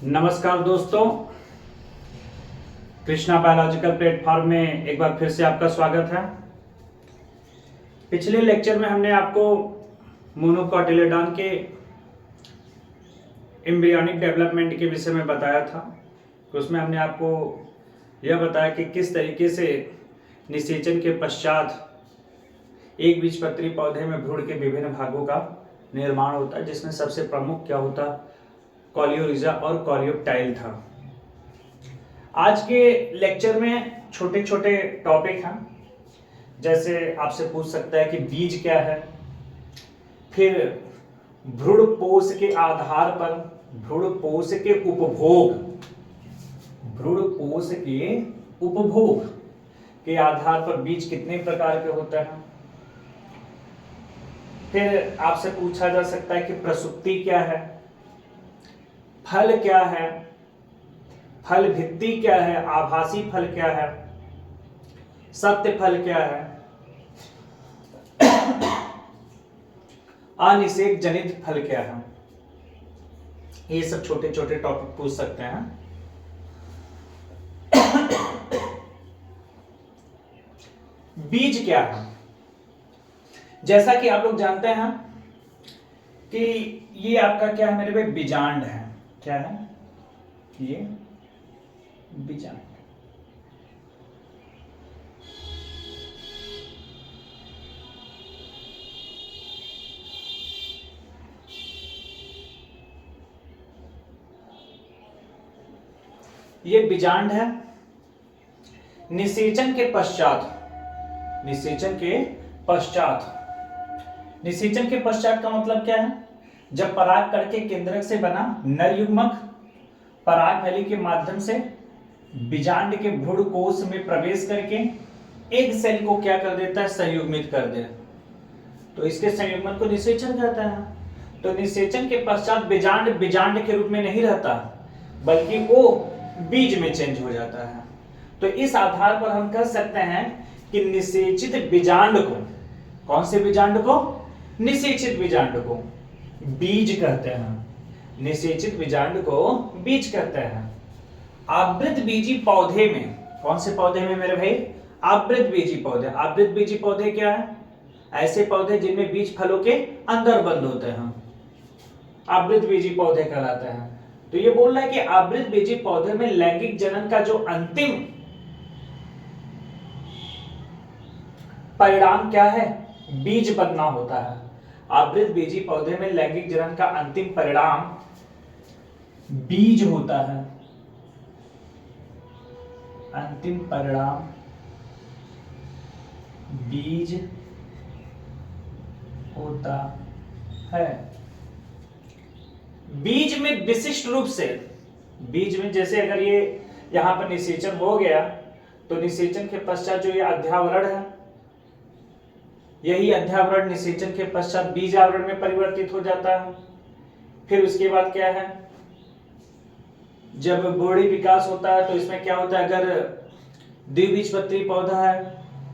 नमस्कार दोस्तों, Krishna biological platform में एक बार फिर से आपका स्वागत है। पिछले लेक्चर में हमने आपको मोनोकोटिलेडॉन के एम्ब्रियोनिक डेवलपमेंट के विषय में बताया था। तो उसमें हमने आपको यह बताया कि किस तरीके से निषेचन के पश्चात एक बीजपत्री पौधे में भ्रूण के विभिन्न भागों का निर्माण होता है, जिसमें सबसे प्रमुख क्या होता है, कॉलियोरिजा और कॉलियोप्टाइल था। आज के लेक्चर में छोटे छोटे टॉपिक हैं, जैसे आपसे पूछ सकता है कि बीज क्या है, फिर भ्रूण पोष के आधार पर भ्रूण पोष के उपभोग के आधार पर बीज कितने प्रकार के होते हैं। फिर आपसे पूछा जा सकता है कि प्रसुप्ति क्या है, फल क्या है, फल भित्ति क्या है, आभासी फल क्या है, सत्य फल क्या है, अनिषेक जनित फल क्या है। ये सब छोटे छोटे टॉपिक पूछ सकते हैं। बीज क्या है? जैसा कि आप लोग जानते हैं कि ये आपका क्या है मेरे भाई, बीजांड है। क्या है ये? बीजांड। ये बीजांड है। निषेचन के पश्चात का मतलब क्या है? जब पराग कण के केंद्रक से बना नर युग्मक पराग नली के माध्यम से बीजांड के भ्रूण कोश में प्रवेश करके एक सेल को क्या कर देता है, संयुग्मित कर दे, तो इसके संयुग्मन को निषेचन कहता है। तो निषेचन के पश्चात बीजांड के रूप में नहीं रहता, बल्कि वो बीज में चेंज हो जाता है। तो इस आधार पर हम कह सकते हैं कि निषेचित बीजांड को, कौन से बीजांड को? निषेचित बीजांड को बीज कहते हैं। निषेचित बीजांड को बीज कहते हैं। आवृत बीजी पौधे में, कौन से पौधे में मेरे भाई? आवृत बीजी पौधे। आवृत बीजी पौधे क्या है? ऐसे पौधे जिनमें बीज फलों के अंदर बंद होते हैं, आवृत बीजी पौधे कहलाते हैं। तो ये बोल रहा है कि आवृत बीजी पौधे में लैंगिक जनन का जो अंतिम परिणाम क्या है? बीज बनना होता है। आवृत बीजी पौधे में लैंगिक जनन का अंतिम परिणाम बीज होता है। अंतिम परिणाम बीज होता है। बीज में विशिष्ट रूप से, बीज में जैसे अगर ये यहां पर निषेचन हो गया, तो निषेचन के पश्चात जो ये अध्यावरण है, यही अध्यावरण निषेचन के पश्चात बीज आवरण में परिवर्तित हो जाता है। फिर उसके बाद क्या है, जब बोड़ी विकास होता है तो इसमें क्या होता है, अगर द्विबीजपत्री पौधा है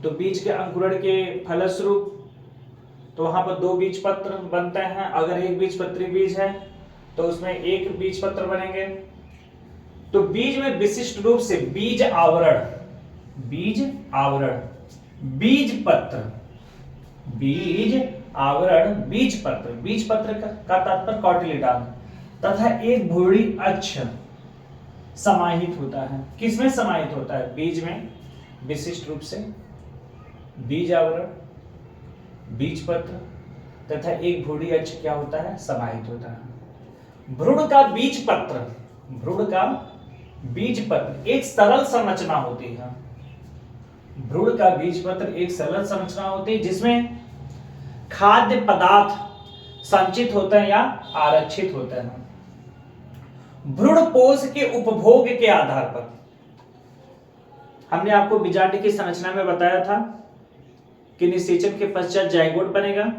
तो बीज के अंकुरण के फलस्वरूप तो वहां पर दो बीजपत्र बनते हैं। अगर एक बीजपत्री बीज है तो उसमें एक बीजपत्र बनेंगे। तो बीज में विशिष्ट रूप से बीज आवरण, बीज आवरण, बीजपत्र का तात्पर्य कॉटिलेडॉन तथा एक भ्रूणी अक्ष समाहित होता है। किसमें समाहित होता है? बीज में विशिष्ट रूप से बीज आवरण, बीजपत्र तथा एक भ्रूणी अक्ष क्या होता है? समाहित होता है। भ्रूण का बीजपत्र एक सरल संरचना होती है। भ्रूण का बीजपत्र एक सरल संरचना होती है जिसमें खाद्य पदार्थ संचित होते हैं या आरक्षित होते हैं। भ्रूण पोष के उपभोग के आधार पर हमने आपको बीजांड की संरचना में बताया था कि निषेचन के पश्चात जाइगोट बनेगा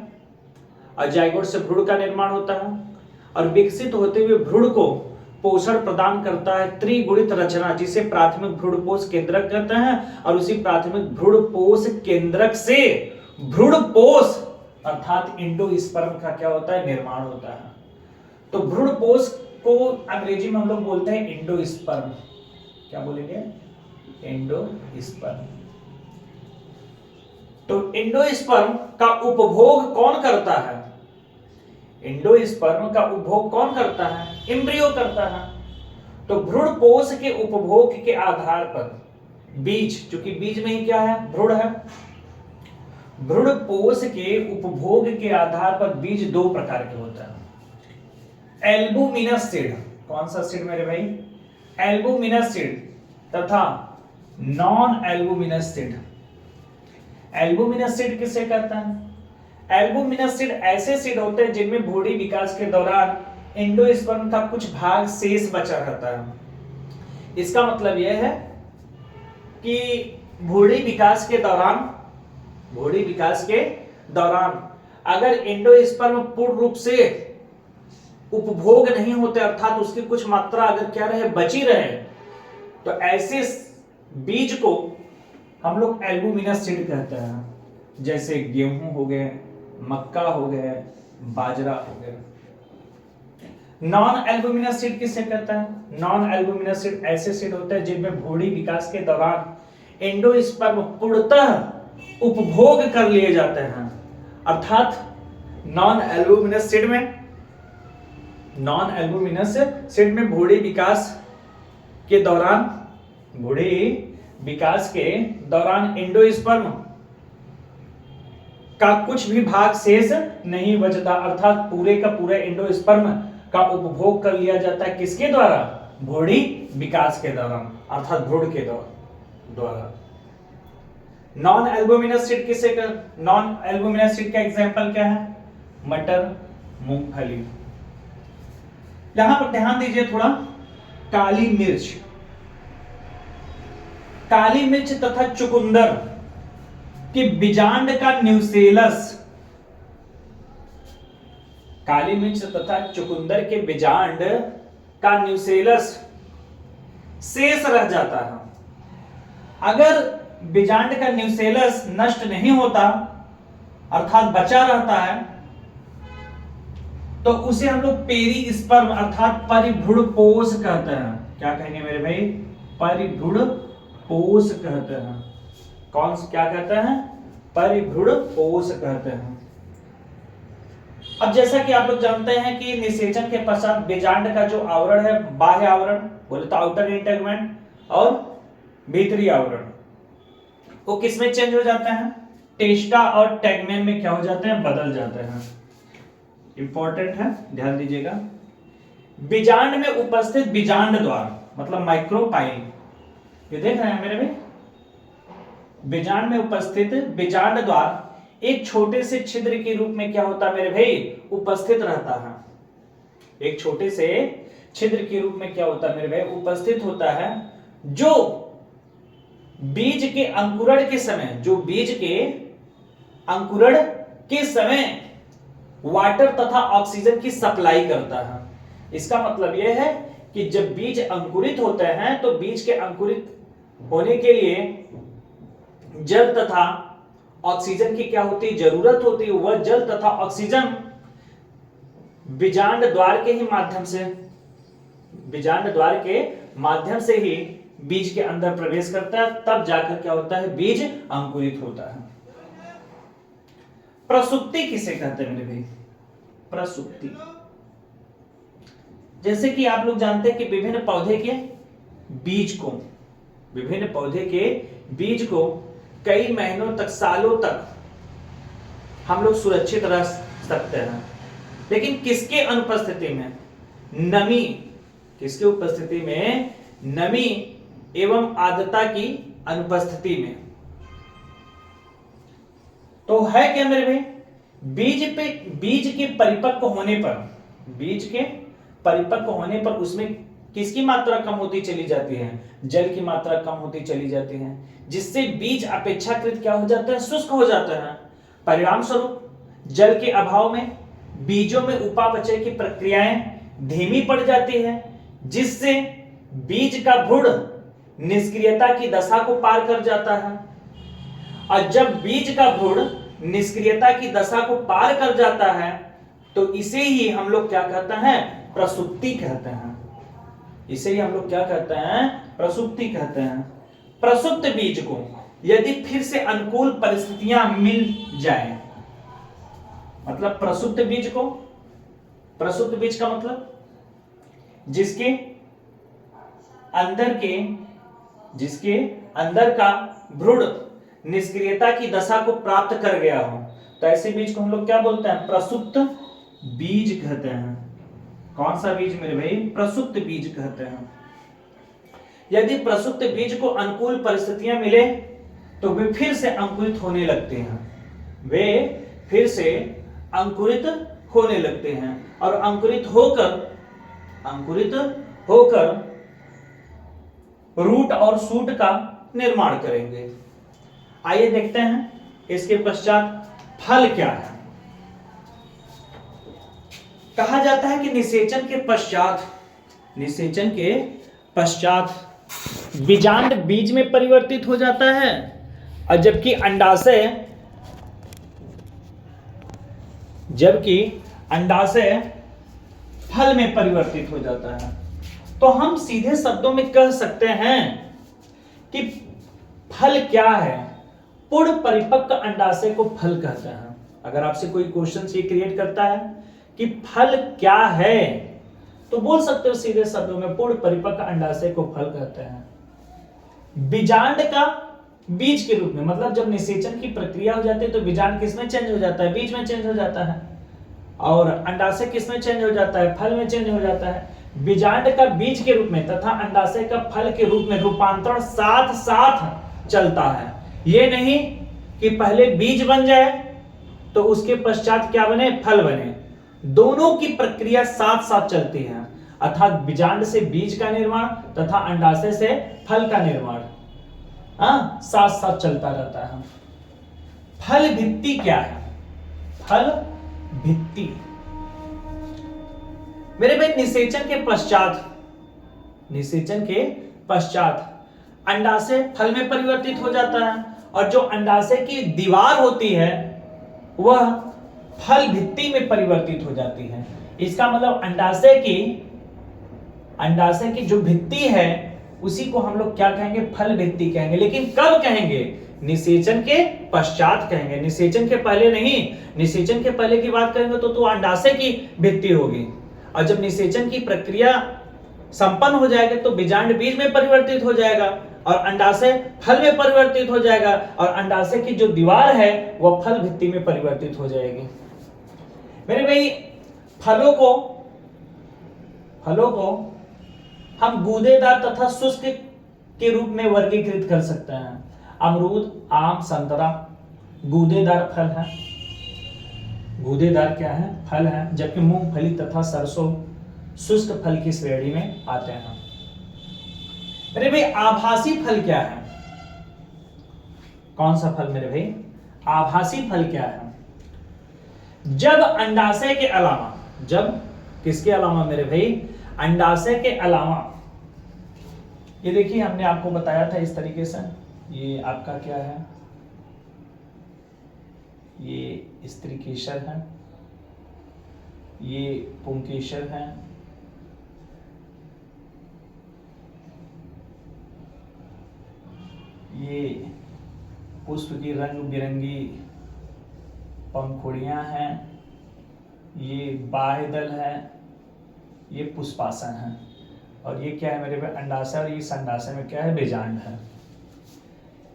और जाइगोट से भ्रूण का निर्माण होता है और विकसित होते हुए भ्रूण को पोषण प्रदान करता है त्रिगुणित रचना, जिसे प्राथमिक भ्रूणपोष केंद्रक कहते हैं। और उसी प्राथमिक भ्रूणपोष केंद्रक से भ्रूणपोष अर्थात इंडोस्पर्म का क्या होता है? निर्माण होता है। तो भ्रूणपोष को अंग्रेजी में हम लोग बोलते हैं एंडोस्पर्म। क्या बोलेंगे? एंडोस्पर्म। तो एंडोस्पर्म का उपभोग कौन करता है? एंडोस्पर्म का उपभोग कौन करता है? एम्ब्रियो करता है। तो भ्रूण कोश के उपभोग के आधार पर बीज, क्योंकि बीज में ही क्या है? भ्रूण है। भ्रूण कोश के उपभोग के आधार पर बीज दो प्रकार के होता है। एल्बुमिनस सीड, कौन सा सीड मेरे भाई? एल्बुमिनस सीड तथा non albuminous seed. Albuminous seed किसे कहते हैं? एल्बुमिनस सीड ऐसे सीड होते हैं जिनमें भ्रूणी विकास के दौरान एंडोस्पर्म का कुछ भाग शेष बचा रहता है। इसका मतलब यह है कि भ्रूणी विकास के दौरान अगर एंडोस्पर्म पूर्ण रूप से उपभोग नहीं होते, अर्थात उसकी कुछ मात्रा अगर क्या रहे, बची रहे, तो ऐसे बीज को हम लोग एल्बुमिनस सीड कहते हैं। जैसे गेहूं हो गए, मक्का हो गए, बाजरा हो गया। नॉन एल्बुमिनस सीड किसे कहता है? नॉन एल्बुमिनस सीड ऐसे सीड होते हैं जिनमें भ्रूणी विकास के दौरान एंडोस्पर्म पूर्णतः उपभोग कर लिए जाते हैं। अर्थात नॉन एल्बुमिनस सीड में भ्रूणी विकास के दौरान एंडोस्पर्म का कुछ भी भाग शेष नहीं बचता, अर्थात पूरे का पूरा एंडोस्पर्म का उपभोग कर लिया जाता है। किसके द्वारा? भ्रूणी विकास के दौरान, अर्थात भ्रूण के द्वारा। Non albuminous seed non albuminous seed का एग्जांपल क्या है? मटर, मूंगफली। यहां पर ध्यान दीजिए थोड़ा। काली मिर्च तथा चुकंदर कि बीजांड का न्यूसेलस, काली मिर्च तथा चुकंदर के बीजांड का न्यूसेलस शेष रह जाता है। अगर बीजांड का न्यूसेलस नष्ट नहीं होता, अर्थात बचा रहता है, तो उसे हम लोग पेरिस्पर्म अर्थात परिभ्रूणपोष कहते हैं। क्या कहेंगे मेरे भाई? परिभ्रूणपोष कहते हैं। क्या कहते हैं? परिभ्रूणपोष कहते हैं। अब जैसा कि आप लोग जानते हैं कि निषेचन के पश्चात बीजांड का जो आवरण है, बाह्य आवरण बोले तो आउटर इंटेगमेंट, और भीतरी आवरण, वो किसमें चेंज हो जाते हैं? टेस्टा और टेगमेन में क्या हो जाते हैं? बदल जाते हैं। इंपॉर्टेंट है, ध्यान दीजिएगा। बीजांड में उपस्थित बीजांड द्वार मतलब माइक्रोपाइल, ये देख रहे हैं मेरे भाई? बीजांड में उपस्थित बीजांड द्वार एक छोटे से छिद्र के रूप में क्या होता है मेरे भाई? उपस्थित रहता है। एक छोटे से छिद्र के रूप में क्या होता है मेरे भाई? उपस्थित होता है, जो बीज के अंकुरण के समय वाटर तथा ऑक्सीजन की सप्लाई करता है। इसका मतलब यह है कि जब बीज अंकुरित होते हैं तो बीज के अंकुरित होने के लिए जल तथा ऑक्सीजन की क्या होती है? जरूरत होती है। वह जल तथा ऑक्सीजन बीजांड द्वार के माध्यम से ही बीज के अंदर प्रवेश करता है, तब जाकर क्या होता है? बीज अंकुरित होता है। प्रसुप्ति किसे कहते हैं मेरे भाई? प्रसुप्ति, जैसे कि आप लोग जानते हैं कि विभिन्न पौधे के बीज को कई महीनों तक, सालों तक हम लोग सुरक्षित रख सकते हैं, लेकिन किसके अनुपस्थिति में? नमी एवं आर्द्रता की अनुपस्थिति में। तो है क्या मेरे भाई? बीज के परिपक्व होने पर उसमें किसकी मात्रा कम होती चली जाती है? जल की मात्रा कम होती चली जाती है, जिससे बीज अपेक्षाकृत क्या हो जाता है? शुष्क हो जाता है। परिणाम स्वरूप जल के अभाव में बीजों में उपापचय की प्रक्रियाएं धीमी पड़ जाती है, जिससे बीज का भ्रूण निष्क्रियता की दशा को पार कर जाता है। और जब बीज का भ्रूण निष्क्रियता की दशा को पार कर जाता है, तो इसे ही हम लोग क्या कहते हैं? प्रसुप्ति कहते हैं। इसे ही हम लोग क्या कहते हैं? प्रसुप्ति कहते हैं। प्रसुप्त बीज को यदि फिर से अनुकूल परिस्थितियां मिल जाए, मतलब प्रसुप्त बीज का मतलब जिसके अंदर का भ्रूण निष्क्रियता की दशा को प्राप्त कर गया हो, तो ऐसे बीज को हम लोग क्या बोलते हैं? प्रसुप्त बीज कहते हैं। कौन सा बीज मेरे भाई? प्रसुप्त बीज कहते हैं। यदि प्रसुप्त बीज को अनुकूल परिस्थितियां मिले तो वे फिर से अंकुरित होने लगते हैं, और अंकुरित होकर रूट और शूट का निर्माण करेंगे। आइए देखते हैं इसके पश्चात फल क्या है। कहा जाता है कि निषेचन के पश्चात बीजांड बीज में परिवर्तित हो जाता है, और जबकि अंडाशय फल में परिवर्तित हो जाता है। तो हम सीधे शब्दों में कह सकते हैं कि फल क्या है? पूर्ण परिपक्व अंडाशय को फल कहते हैं। अगर आपसे कोई क्वेश्चन ये क्रिएट करता है कि फल क्या है, तो बोल सकते हो सीधे शब्दों में पूर्ण परिपक्व अंडाशय को फल कहते हैं। बीजांड का बीज के रूप में, मतलब जब निषेचन की प्रक्रिया हो जाती है तो बीजांड किसमें चेंज हो जाता है? बीज में चेंज हो जाता है। और अंडाशय किसमें चेंज हो जाता है? फल में चेंज हो जाता है। बीजांड का बीज के रूप में तथा अंडाशय का फल के रूप में रूपांतरण साथ साथ चलता है। ये नहीं कि पहले बीज बन जाए तो उसके पश्चात क्या बने? फल बने। दोनों की प्रक्रिया साथ साथ चलती है, अर्थात बीजांड से बीज का निर्माण तथा अंडाशय से फल का निर्माण साथ साथ चलता रहता है। फल भित्ति क्या है? फल भित्ति मेरे भाई निषेचन के पश्चात अंडाशय फल में परिवर्तित हो जाता है, और जो अंडाशय की दीवार होती है वह फल भित्ति में परिवर्तित हो जाती है। इसका मतलब अंडाशय की जो भित्ति है उसी को हम लोग क्या कहेंगे? फल भित्ति कहेंगे। लेकिन कब कहेंगे? निषेचन के पश्चात कहेंगे, निषेचन के पहले नहीं। निषेचन के पहले की बात करेंगे तो अंडाशय की भित्ति होगी, और जब निषेचन की प्रक्रिया संपन्न हो जाएगी तो बीजांड बीज में परिवर्तित हो जाएगा, और अंडाशय फल में परिवर्तित हो जाएगा, और अंडाशय की जो दीवार है वह फल भित्ति में परिवर्तित हो जाएगी। मेरे भाई फलों को हम गूदेदार तथा शुष्क के रूप में वर्गीकृत कर सकते हैं। अमरूद, आम, संतरा गूदेदार फल है। गूदेदार क्या है? फल है। जबकि मूंगफली तथा सरसों शुष्क फल की श्रेणी में आते हैं। मेरे भाई आभासी फल क्या है? कौन सा फल मेरे भाई? आभासी फल क्या है? जब अंडाशय के अलावा, जब किसके अलावा मेरे भाई? अंडाशय के अलावा, ये देखिए हमने आपको बताया था इस तरीके से, ये आपका क्या है? ये स्त्रीकेशर है, ये पुंकेशर है, ये पुष्प की रंग बिरंगी पंखुड़ियां हैं, ये बाह्यदल है, ये पुष्पासन है, और ये क्या है मेरे पे? अंडाशय, और ये अंडाशय में क्या है? बीजांड है।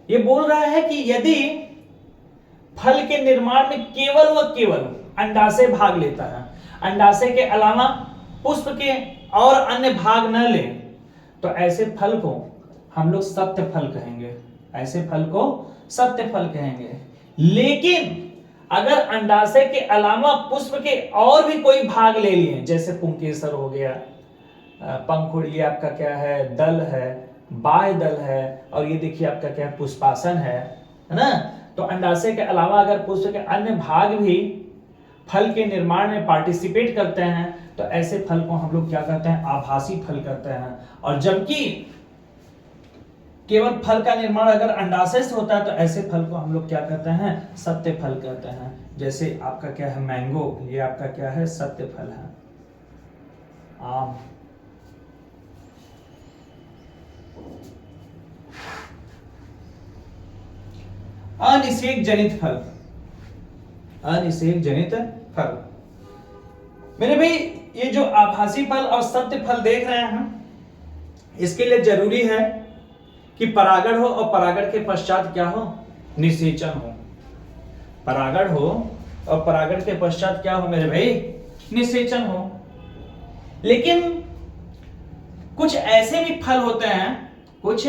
ये बोल रहा है कि यदि फल के निर्माण में केवल व केवल अंडाशय भाग लेता है, अंडाशय के अलावा पुष्प के और अन्य भाग न ले, तो ऐसे फल को हम लोग सत्य फल कहेंगे। ऐसे फल को सत्य फल कहेंगे। लेकिन अगर अंडाशय के अलावा पुष्प के और भी कोई भाग ले लिए, जैसे पुंकेसर हो गया, पंखुड़ी आपका क्या है? दल है, बाह्य दल है, और ये देखिए आपका क्या है? पुष्पासन है ना? तो अंडाशय के अलावा अगर पुष्प के अन्य भाग भी फल के निर्माण में पार्टिसिपेट करते हैं, तो ऐसे फल को हम लोग क्या कहते हैं? आभासी फल कहते हैं। और जबकि केवल फल का निर्माण अगर अंडाशय से होता है, तो ऐसे फल को हम लोग क्या कहते हैं? सत्य फल कहते हैं। जैसे आपका क्या है? मैंगो, ये आपका क्या है? सत्य फल है। आम। अनिषेक जनित फल, अनिषेक जनित फल। मेरे भाई ये जो आभासी फल और सत्य फल देख रहे हैं, इसके लिए जरूरी है कि परागण हो और परागण के पश्चात क्या हो, निषेचन हो। परागण हो और परागण के पश्चात क्या हो मेरे भाई, निषेचन हो। लेकिन कुछ ऐसे भी फल होते हैं, कुछ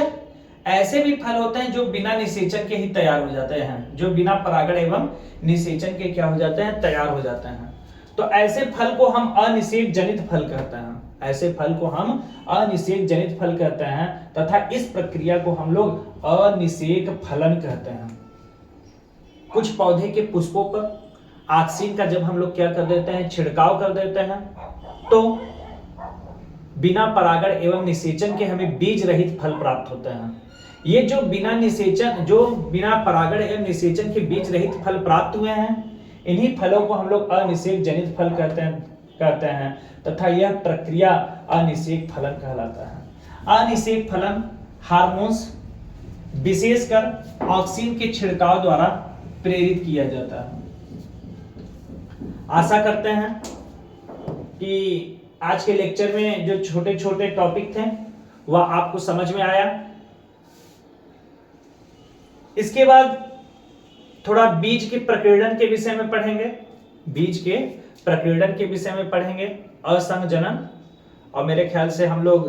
ऐसे भी फल होते हैं जो बिना निषेचन के ही तैयार हो जाते हैं, जो बिना परागण एवं निषेचन के क्या हो जाते हैं, तैयार हो जाते हैं। तो ऐसे फल को हम अनिषेक जनित फल कहते हैं, ऐसे फल को हम अनिषेक जनित फल कहते हैं, तथा इस प्रक्रिया को हम लोग अनिषेक फलन कहते हैं। कुछ पौधे के पुष्पों पर ऑक्सीन का जब हम लोग क्या कर देते हैं, छिड़काव कर देते हैं, तो बिना परागण एवं निषेचन के हमें बीज रहित फल प्राप्त होते हैं। ये जो बिना निषेचन, जो बिना परागण एवं निषेचन के बीज रहित फल प्राप्त हुए हैं, इन्हीं फलों को हम लोग अनिषेक जनित फल कहते हैं तथा यह प्रक्रिया अनिषेक फलन कहलाता है। अनिषेक फलन हार्मोन्स विशेषकर ऑक्सीन के छिड़काव द्वारा प्रेरित किया जाता है। आशा करते हैं कि आज के लेक्चर में जो छोटे छोटे टॉपिक थे वह आपको समझ में आया। इसके बाद थोड़ा बीज के प्रकीर्णन के विषय में पढ़ेंगे, बीज के प्रकीर्णन के विषय में पढ़ेंगे, असंजनन, और मेरे ख्याल से हम लोग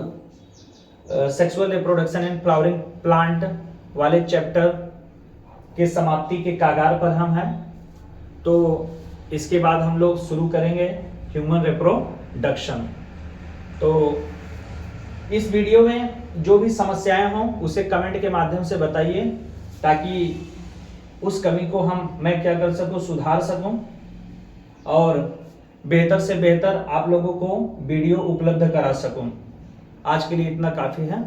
sexual reproduction and flowering plant वाले चैप्टर के समाप्ति के कागार पर हम हैं। तो इसके बाद हम लोग शुरू करेंगे ह्यूमन रिप्रोडक्शन। तो इस वीडियो में जो भी समस्याएं हों उसे कमेंट के माध्यम से बताइए, ताकि उस कमी को मैं क्या कर सकूं, सुधार सकूं और बेहतर से बेहतर आप लोगों को वीडियो उपलब्ध करा सकूं। आज के लिए इतना काफी है।